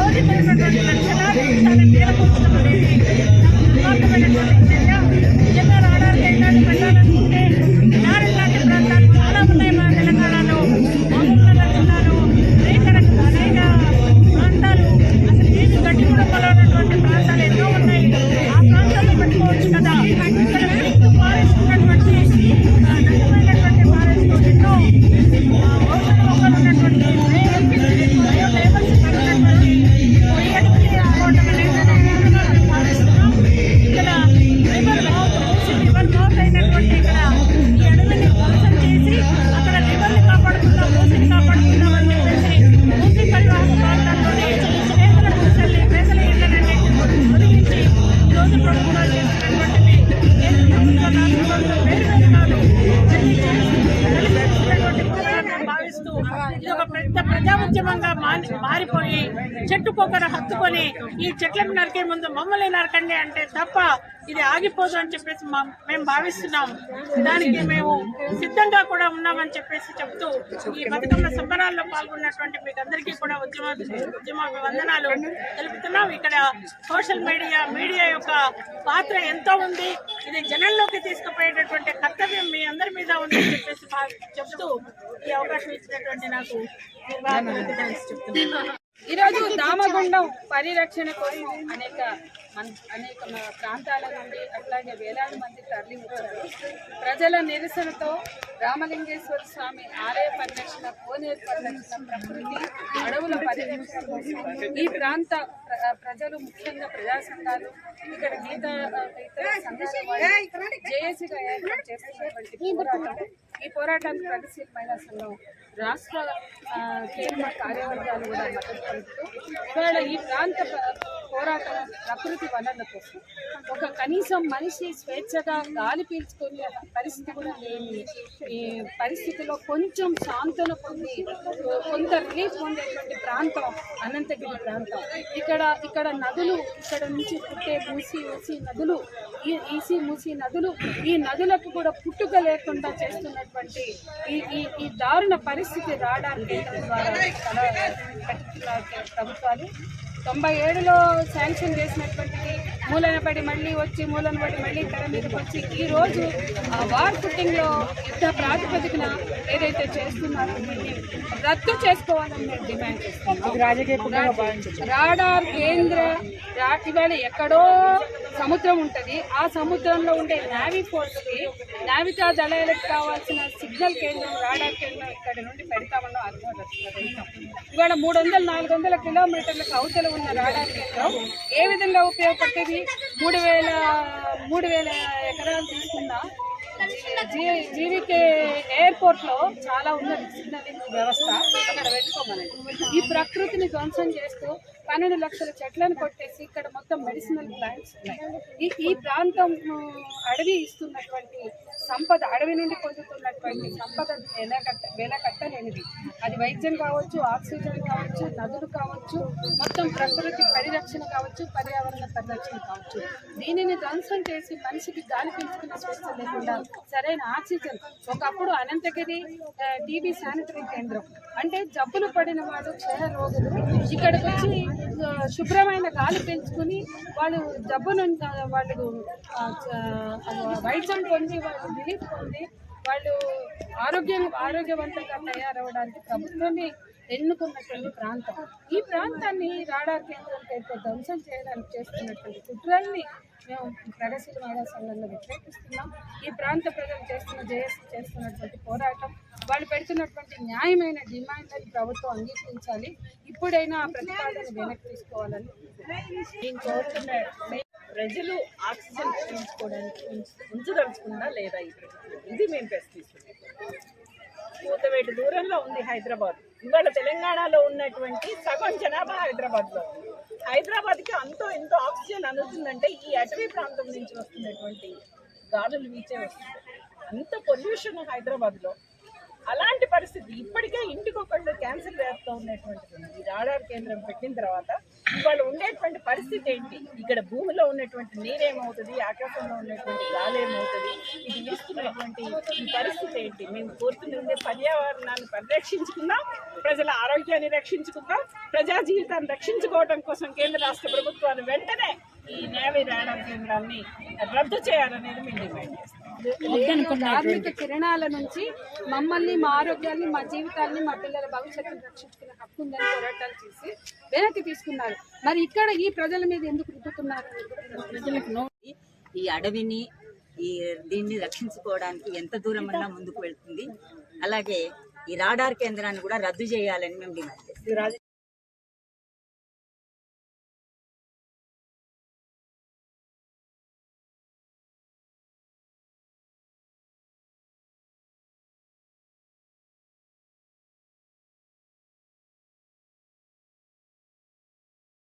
శోధించినటువంటి లక్షలాది ఎకరాల నేల కూర్చడం అనేది దుర్మార్గమైనటువంటి చర్య. నిజంగా రాడార్కి ఏంటంటే పెట్టాలనుకుంటే నారాయణ లాంటి ప్రాంతాలు చాలా ఉన్నాయి మన తెలంగాణలో. మహబూబ్నగర్ జిల్లాలో అనేక ప్రాంతాలు అసలు నీటి గడ్డి కూడా పొలవనటువంటి ప్రాంతాలు ఎన్నో ఉన్నాయి. ఆ ప్రాంతాల్లో పెట్టుకోవచ్చు కదా. ఇక్కడ ఫారెస్ట్ ఉన్నటువంటి నష్టమైనటువంటి ఫారెస్ట్ ఎన్నో మొక్కలు ఉన్నటువంటి బయోడైవర్సిటీ ఉన్నటువంటి ఇక్కడ రివర్ మౌత్ అయినటువంటి ఇక్కడ ఈ అడవిని ధ్వంసం చేసి అక్కడ రివర్ని కాపాడుకుందాం, మూసిని కాపాడుకుందాం అని చెప్పేసి మూసి పరివాహక ప్రాంతాల్లోనే పేదల గుడిసెల్ని పేదల ఇళ్లనన్నింటినీ వదిలించి ఈరోజు ప్రభుత్వాలు చేస్తున్నటువంటివి కేంద్ర ప్రభుత్వం రాష్ట్ర ప్రభుత్వం వేరువేరుగాను భావిస్తూ ఇది ఒక పెద్ద ప్రజా ఉద్యమంగా మారిపోయి చెట్టుకొకరు హత్తుకొని ఈ చెట్లను నరికే ముందు మమ్మల్ని నరకండి అంటే తప్ప ఇది ఆగిపోదు అని చెప్పేసి మేము భావిస్తున్నాం. దానికి మేము సిద్ధంగా కూడా ఉన్నామని చెప్పేసి చెప్తూ ఈ బతుకమ్మ సంబరాల్లో పాల్గొన్నటువంటి మీకు అందరికీ కూడా ఉద్యమ వందనాలు తెలుపుతున్నాం. ఇక్కడ సోషల్ మీడియా యొక్క పాత్ర ఎంతో ఉంది. ఇది జనంలోకి తీసుకుపోయేటటువంటి కర్తవ్యం మీ అందరి మీద ఉందని చెప్పేసి చెప్తూ ఈ అవకాశం ఇచ్చినటువంటి నాకు చెప్తున్నాను. ఈరోజు దామగుండం పరిరక్షణ కోసం అనేక ప్రాంతాల నుండి అట్లాగే వేలాది మంది తరలి వచ్చారు. ప్రజల నిరసనతో రామలింగేశ్వర స్వామి ఆలయ పరిరక్షణ, కోనేరు పరిరక్షణ, ప్రకృతి అడవుల పరిరక్షణ కోసం ఈ ప్రాంత ప్రజలు ముఖ్యంగా ప్రజా సంఘాలు ఇక్కడ ఇతర సంఘాల వాళ్ళు జేఏసీగా ఏర్పాటు చేస్తున్నటువంటి ఈ పోరాటానికి ప్రగతిశీల మహిళా సంఘం రాష్ట్ర కేంద్ర కార్యవర్గాలు కూడా మద్దతు పలుకుతూ ఇవాళ ఈ ప్రాంత పోరాటం ప్రకృతి వనరుల కోసం ఒక కనీసం మనిషి స్వేచ్ఛగా గాలి పీల్చుకునే పరిస్థితి కూడా లేని ఈ పరిస్థితిలో కొంచెం సాంత్వన పొంది కొంత రిలీఫ్ పొందేటువంటి ప్రాంతం అనంతగిరి ప్రాంతం. ఇక్కడ నదులు, ఇక్కడ నుంచి పుట్టే మూసి నదులు, మూసి నదులు, ఈ నదులకు కూడా పుట్టుక లేకుండా చేస్తున్నటువంటి ఈ దారుణ పరిస్థితి రాడార్ కేంద్రం ద్వారా ప్రభుత్వాలు 97లో శాంక్షన్ చేసినటువంటిది మూలన పడి మళ్ళీ తెర మీదకి వచ్చి ఈరోజు వార్ ఫుట్టింగ్లో యుద్ధ ప్రాతిపదికన ఏదైతే చేస్తున్నారో దీన్ని రద్దు చేసుకోవాలని మేము డిమాండ్ చేస్తున్నాం. రాడార్ కేంద్ర ఇవాళ ఎక్కడో సముద్రం ఉంటుంది. ఆ సముద్రంలో ఉండే నేవీ ఫోర్స్కి, నావికా దళాలకు కావాల్సిన సిగ్నల్ కేంద్రం, రాడార్ కేంద్రం ఇక్కడ నుండి పెడతామన్నో అర్థం. ఇవాళ 300-400 కిలోమీటర్లకు అవతల ఉన్న రాడార్ కేంద్రం ఏ విధంగా ఉపయోగపడుతుంది? 3,000 ఎకరాలు తీసుకున్న జీవికే ఎయిర్పోర్ట్లో చాలా ఉన్నది సిగ్నలింగ్ వ్యవస్థ, అక్కడ పెట్టుకోమని ఈ ప్రకృతిని ధ్వంసం చేస్తూ 12 లక్షల చెట్లను కొట్టేసి ఇక్కడ మొత్తం మెడిసినల్ ప్లాంట్స్ ఉన్నాయి. ఈ ప్రాంతం అడవి ఇస్తున్నటువంటి సంపద, అడవి నుండి పొందుతున్నటువంటి సంపద వెలకట్టలేనిది. అది వైద్యం కావచ్చు, ఆక్సిజన్ కావచ్చు, నదులు కావచ్చు, మొత్తం ప్రకృతి పరిరక్షణ కావచ్చు, పర్యావరణ పరిరక్షణ కావచ్చు. దీనిని ధ్వంసం చేసి మనిషికి గాలి పీల్చుకునే స్వేచ్ఛ లేకుండా సరైన ఆక్సిజన్, ఒకప్పుడు అనంతగిరి టీబీ శానిటరీ కేంద్రం అంటే జబ్బులు పడిన వాళ్ళు, క్షయ రోగులు ఇక్కడికి వచ్చి శుభ్రమైన గాలి పెంచుకుని వాళ్ళు జబ్బును వైద్యం పొంది వాళ్ళు రిలీఫ్ పొంది వాళ్ళు ఆరోగ్యవంతంగా తయారవడానికి ప్రభుత్వమే ఎన్నుకున్నటువంటి ప్రాంతం. ఈ ప్రాంతాన్ని రాడార్ కేంద్రం పేరుతో ధ్వంసం చేయడానికి చేస్తున్నటువంటి కుట్రల్ని మేము ప్రగతిశీల మహిళా సంఘంలో వ్యతిరేకిస్తున్నాం. ఈ ప్రాంత ప్రజలు చేస్తున్నటువంటి పోరాటం, వాళ్ళు పెడుతున్నటువంటి న్యాయమైన డిమాండ్లను ప్రభుత్వం అంగీకరించాలి. ఇప్పుడైనా ఆ ప్రతిపాదన వెనక్కి తీసుకోవాలని నేను కోరుతున్న ప్రజలు ఆక్సిజన్ పీల్చుకోవడానికి ఉంచదలుచుకున్నా లేదా ఇది మేము ప్రశ్నిస్తున్నాం. కూతవేటి దూరంలో ఉంది హైదరాబాద్. ఇవాళ తెలంగాణలో ఉన్నటువంటి సగం జనాభా హైదరాబాద్లో. హైదరాబాద్కి ఎంతో ఆక్సిజన్ అందుతుందంటే ఈ అటవీ ప్రాంతం నుంచి వస్తున్నటువంటి గాలులు వీచే వస్తుంది. అంత పొల్యూషన్ హైదరాబాద్లో. అలాంటి పరిస్థితి ఇప్పటికే ఇంటికొకళ్ళు క్యాన్సర్ వ్యాధితో ఉన్నటువంటిది ఈ రాడార్ కేంద్రం పెట్టిన తర్వాత ఇవాళ ఉండేటువంటి పరిస్థితి ఏంటి, ఇక్కడ భూమిలో ఉన్నటువంటి నీరేమవుతుంది, ఆకాశంలో ఉన్నటువంటి గాలి ఏమవుతుంది, ఇది వీస్తున్నటువంటి ఈ పరిస్థితి ఏంటి. మేము కోరుతున్నది పర్యావరణాన్ని పరిరక్షించుకుందాం, ప్రజల ఆరోగ్యాన్ని రక్షించుకుందాం, ప్రజా జీవితాన్ని రక్షించుకోవడం కోసం కేంద్ర రాష్ట్ర ప్రభుత్వాలు వెంటనే ఈ నేవీ రాడార్ కేంద్రాన్ని రద్దు చేయాలనేది మేము డిమాండ్ చేస్తాం. కార్మిక కిరణాల నుంచి మమ్మల్ని, మా ఆరోగ్యాన్ని, మా జీవితాన్ని, మా పిల్లల భవిష్యత్తును రక్షించుకునే హక్కు ఉందని పోరాటాలు చేసి వెనక్కి తీసుకున్నారు. మరి ఇక్కడ ఈ ప్రజల మీద ఎందుకు రుద్దుతున్నారు? ఈ అడవిని దీన్ని రక్షించుకోవడానికి ఎంత దూరమన్నా ముందుకు వెళ్తుంది. అలాగే ఈ రాడార్ కేంద్రాన్ని కూడా రద్దు చేయాలని మేము డిమాండ్ చేస్తాం.